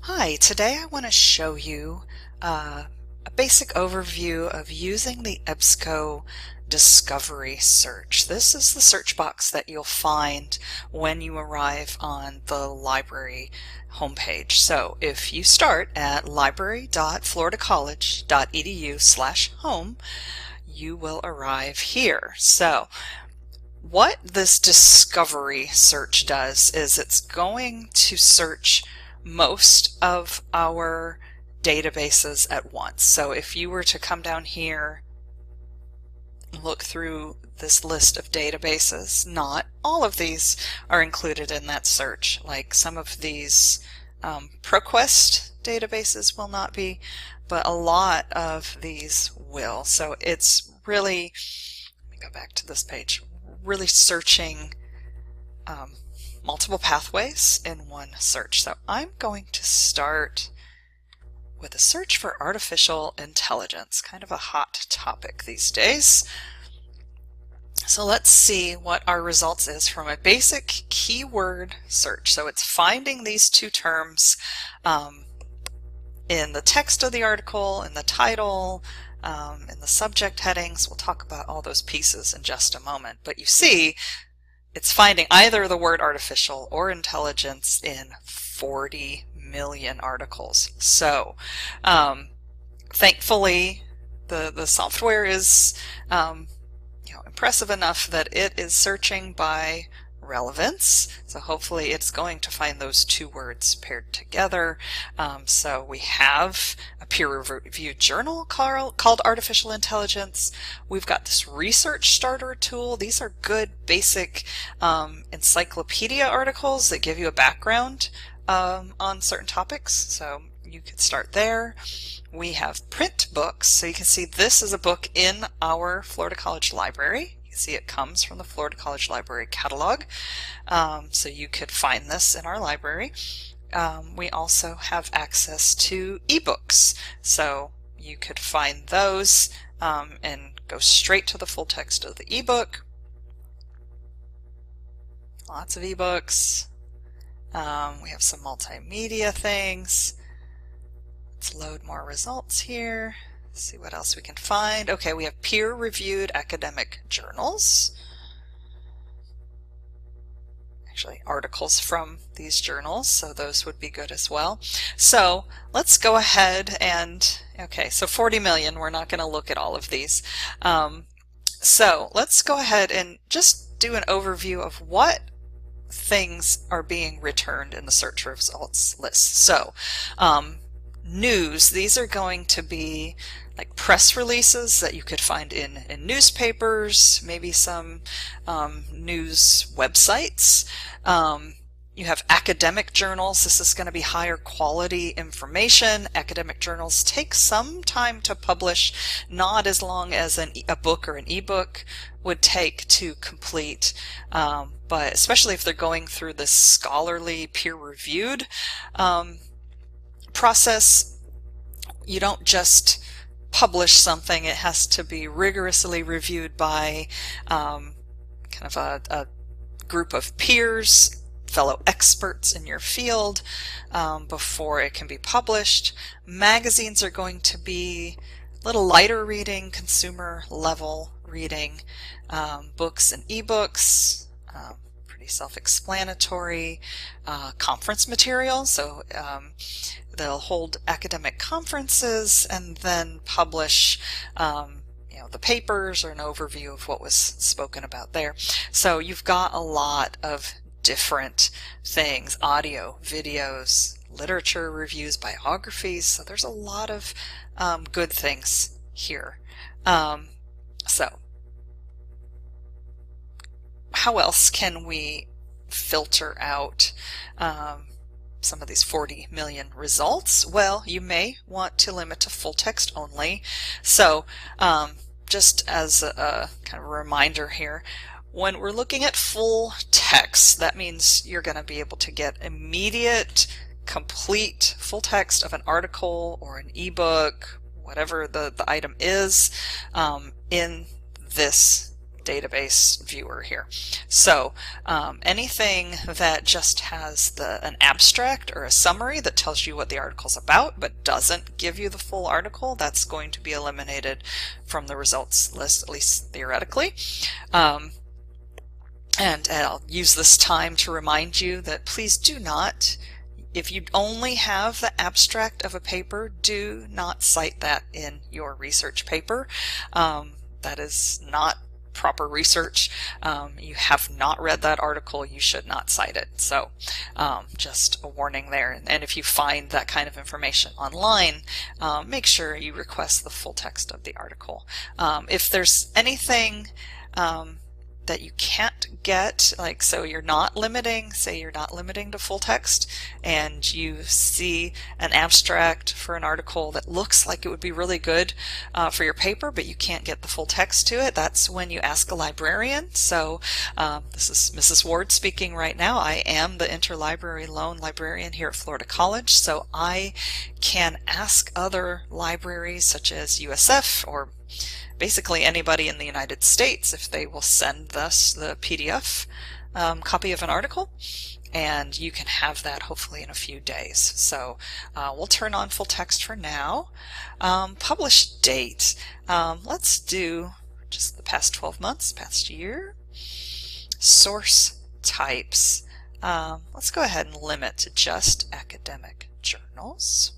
Hi, today I want to show you a basic overview of using the EBSCO Discovery search. This is the search box that you'll find when you arrive on the library homepage. So if you start at library.floridacollege.edu/home, you will arrive here. So what this discovery search does is it's going to search most of our databases at once. So if you were to come down here and look through this list of databases, not all of these are included in that search. Like some of these ProQuest databases will not be, but a lot of these will. So it's really, let me go back to this page, really searching multiple pathways in one search. So I'm going to start with a search for artificial intelligence, kind of a hot topic these days. So let's see what our results is from a basic keyword search. So it's finding these two terms in the text of the article, in the title, in the subject headings. We'll talk about all those pieces in just a moment. But you see, it's finding either the word artificial or intelligence in 40 million articles. So thankfully the software is impressive enough that it is searching by relevance. So hopefully it's going to find those two words paired together. So we have a peer-reviewed journal called Artificial Intelligence. We've got this research starter tool. These are good basic encyclopedia articles that give you a background on certain topics. So you could start there. We have print books. So you can see this is a book in our Florida College Library. See, it comes from the Florida College Library catalog, so you could find this in our library. We also have access to ebooks, so you could find those and go straight to the full text of the ebook. Lots of ebooks. We have some multimedia things. Let's load more results here. See what else we can find. Okay, we have peer-reviewed academic journals. Actually, articles from these journals, so those would be good as well. So let's go ahead and, okay, so 40 million, we're not going to look at all of these. So let's go ahead and just do an overview of what things are being returned in the search results list. So news, these are going to be like press releases that you could find in newspapers, maybe some news websites. You have academic journals. This is going to be higher quality information. Academic journals take some time to publish, not as long as a book or an ebook would take to complete, but especially if they're going through this scholarly peer-reviewed process, you don't just publish something. It has to be rigorously reviewed by kind of a group of peers, fellow experts in your field, before it can be published. Magazines are going to be a little lighter reading, consumer level reading. Books and ebooks, pretty self-explanatory. Conference materials, so they'll hold academic conferences and then publish the papers or an overview of what was spoken about there. So you've got a lot of different things: audio, videos, literature reviews, biographies. So there's a lot of good things here. So how else can we filter out some of these 40 million results? Well, you may want to limit to full text only. So just as a kind of a reminder here, when we're looking at full text, that means you're going to be able to get immediate, complete full text of an article or an ebook, whatever the item is, in this database viewer here. So anything that just has an abstract or a summary that tells you what the article's about but doesn't give you the full article, that's going to be eliminated from the results list, at least theoretically. And I'll use this time to remind you that please do not, if you only have the abstract of a paper, do not cite that in your research paper. That is not proper research. You have not read that article, you should not cite it. So just a warning there. And if you find that kind of information online, make sure you request the full text of the article. If there's anything that you can't get, like, so you're not limiting, say you're not limiting to full text, and you see an abstract for an article that looks like it would be really good for your paper, but you can't get the full text to it, that's when you ask a librarian. So this is Mrs. Ward speaking right now. I am the interlibrary loan librarian here at Florida College, so I can ask other libraries such as USF or basically anybody in the United States if they will send us the PDF copy of an article, and you can have that hopefully in a few days. So we'll turn on full text for now. Publish date. Let's do just the past 12 months, past year. Source types. Let's go ahead and limit to just academic journals.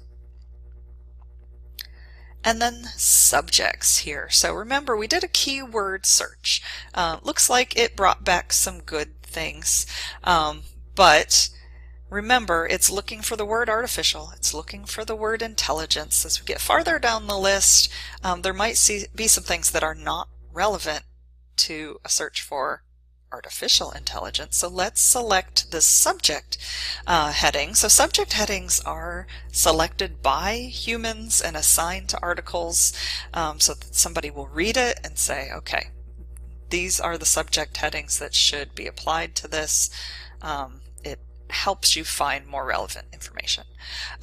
And then subjects here. So remember, we did a keyword search. Looks like it brought back some good things, but remember, it's looking for the word artificial, it's looking for the word intelligence. As we get farther down the list, there might be some things that are not relevant to a search for artificial intelligence. So let's select the subject heading. So subject headings are selected by humans and assigned to articles, so that somebody will read it and say, okay, these are the subject headings that should be applied to this. It helps you find more relevant information.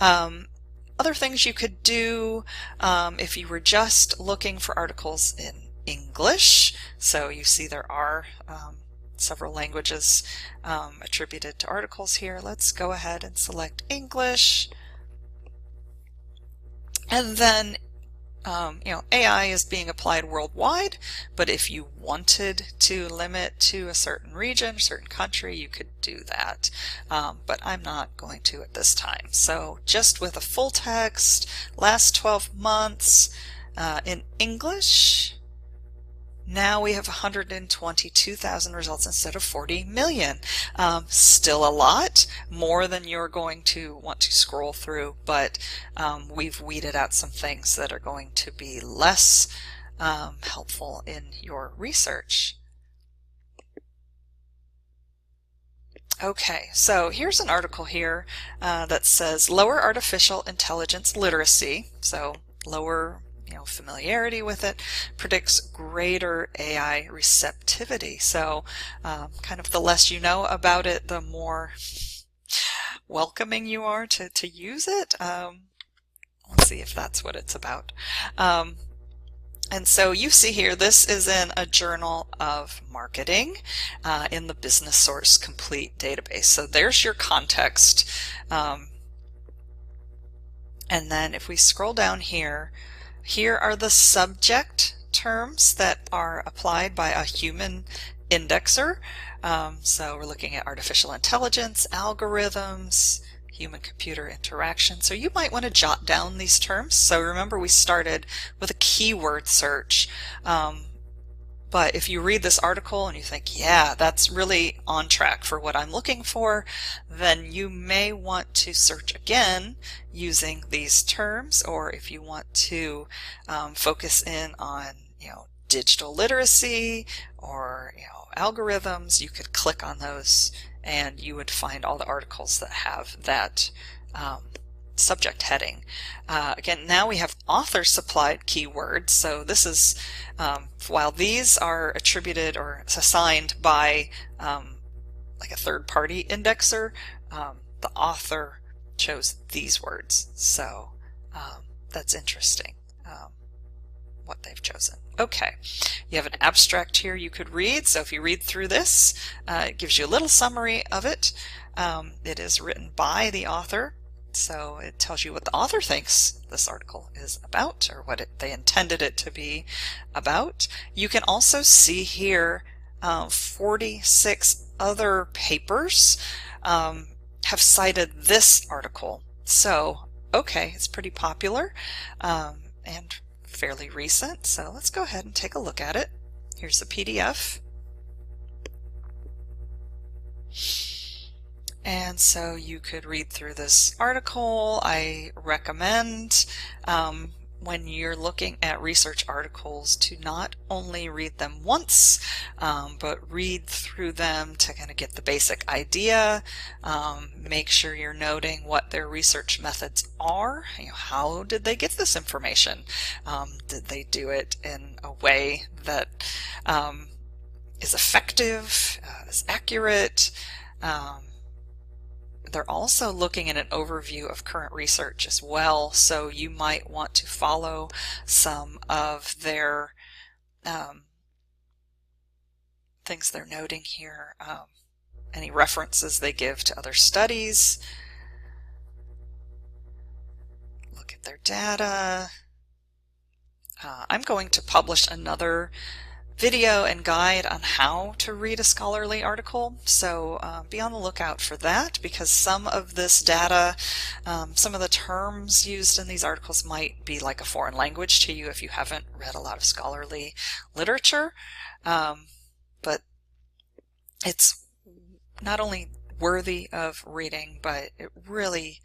Other things you could do if you were just looking for articles in English. So you see there are several languages attributed to articles here. Let's go ahead and select English. And then AI is being applied worldwide, but if you wanted to limit to a certain region, a certain country, you could do that. But I'm not going to at this time. So just with a full text, last 12 months in English, now we have 122,000 results instead of 40 million. Still a lot, more than you're going to want to scroll through, but we've weeded out some things that are going to be less helpful in your research. Okay, so here's an article here that says lower artificial intelligence literacy, so lower familiarity with it, predicts greater AI receptivity. So kind of the less you know about it, the more welcoming you are to use it. Let's see if that's what it's about. And so you see here, this is in a journal of marketing in the Business Source Complete database. So there's your context. And then if we scroll down here, here are the subject terms that are applied by a human indexer. So we're looking at artificial intelligence, algorithms, human-computer interaction. So you might want to jot down these terms. So remember, we started with a keyword search. But if you read this article and you think, yeah, that's really on track for what I'm looking for, then you may want to search again using these terms, or if you want to focus in on, digital literacy or, algorithms, you could click on those and you would find all the articles that have that subject heading. Again, now we have author supplied keywords. So this is, while these are attributed or assigned by like a third-party indexer, the author chose these words. So that's interesting. what they've chosen. Okay, you have an abstract here you could read. So if you read through this, it gives you a little summary of it. It is written by the author, so it tells you what the author thinks this article is about, or what they intended it to be about. You can also see here 46 other papers have cited this article. So, okay, it's pretty popular and fairly recent. So let's go ahead and take a look at it. Here's the PDF. And so you could read through this article. I recommend when you're looking at research articles to not only read them once, but read through them to kind of get the basic idea. Make sure you're noting what their research methods are. You know, how did they get this information? Did they do it in a way that is effective, is accurate? They're also looking at an overview of current research as well, so you might want to follow some of their things they're noting here, any references they give to other studies. Look at their data. I'm going to publish another video and guide on how to read a scholarly article, so be on the lookout for that, because some of this data, some of the terms used in these articles might be like a foreign language to you if you haven't read a lot of scholarly literature, but it's not only worthy of reading, but it really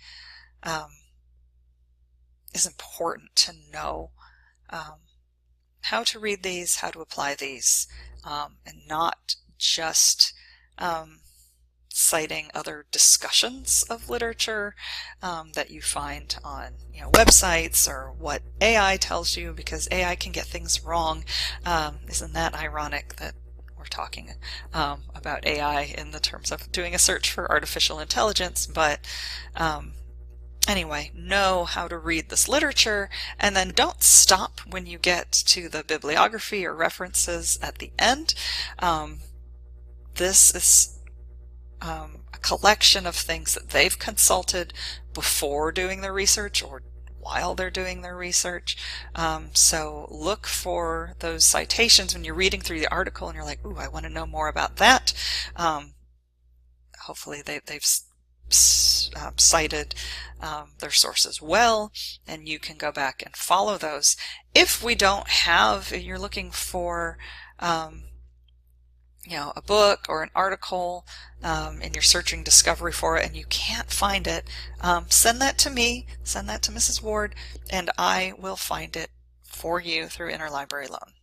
is important to know how to read these, how to apply these, and not just citing other discussions of literature that you find on websites, or what AI tells you, because AI can get things wrong. Isn't that ironic that we're talking about AI in the terms of doing a search for artificial intelligence? But anyway, know how to read this literature, and then don't stop when you get to the bibliography or references at the end. This is a collection of things that they've consulted before doing their research or while they're doing their research. So look for those citations when you're reading through the article and you're like, ooh, I want to know more about that. Hopefully they've cited their sources well, and you can go back and follow those. If we don't have, if you're looking for a book or an article and you're searching Discovery for it and you can't find it, send that to me, send that to Mrs. Ward, and I will find it for you through Interlibrary Loan.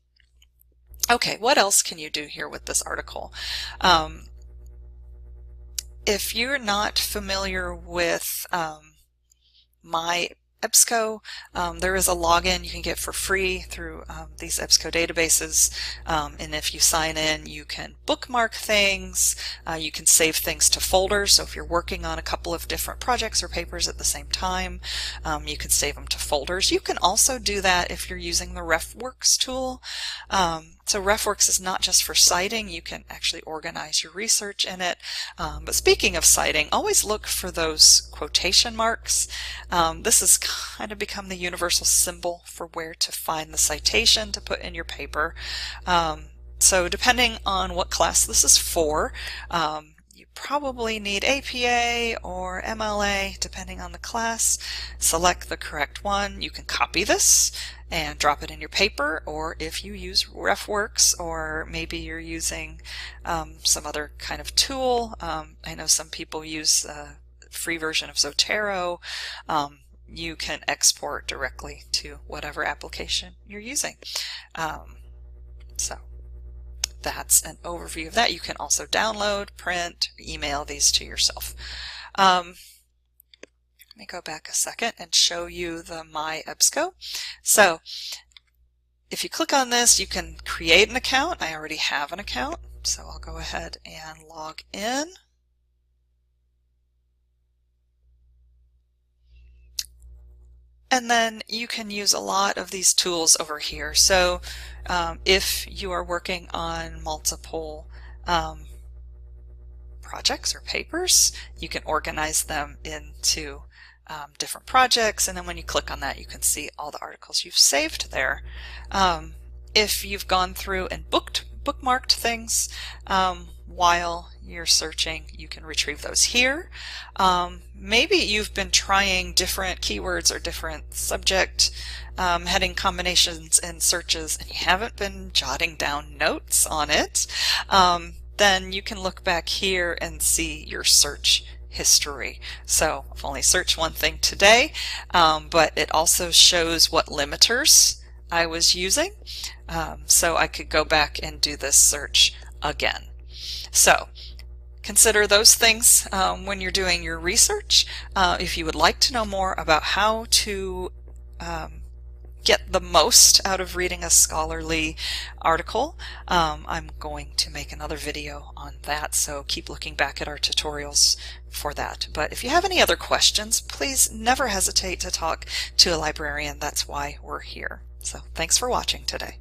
Okay, what else can you do here with this article? If you're not familiar with MyEBSCO, there is a login you can get for free through these EBSCO databases, and if you sign in, you can bookmark things, you can save things to folders. So if you're working on a couple of different projects or papers at the same time, you can save them to folders. You can also do that if you're using the RefWorks tool. So RefWorks is not just for citing, you can actually organize your research in it. But speaking of citing, always look for those quotation marks. This has kind of become the universal symbol for where to find the citation to put in your paper. So depending on what class this is for, you probably need APA or MLA, depending on the class. Select the correct one. You can copy this and drop it in your paper, or if you use RefWorks, or maybe you're using some other kind of tool. I know some people use a free version of Zotero. You can export directly to whatever application you're using. So that's an overview of that. You can also download, print, email these to yourself. Let me go back a second and show you the MyEBSCO. So if you click on this, you can create an account. I already have an account, so I'll go ahead and log in. And then you can use a lot of these tools over here. So if you are working on multiple projects or papers, you can organize them into different projects, and then when you click on that you can see all the articles you've saved there. If you've gone through and bookmarked things while you're searching, you can retrieve those here. Maybe you've been trying different keywords or different subject heading combinations and searches and you haven't been jotting down notes on it. Then you can look back here and see your search history. So I've only searched one thing today, but it also shows what limiters I was using. So I could go back and do this search again. So consider those things when you're doing your research. If you would like to know more about how to get the most out of reading a scholarly article, I'm going to make another video on that, so keep looking back at our tutorials for that. But if you have any other questions, please never hesitate to talk to a librarian. That's why we're here. So thanks for watching today.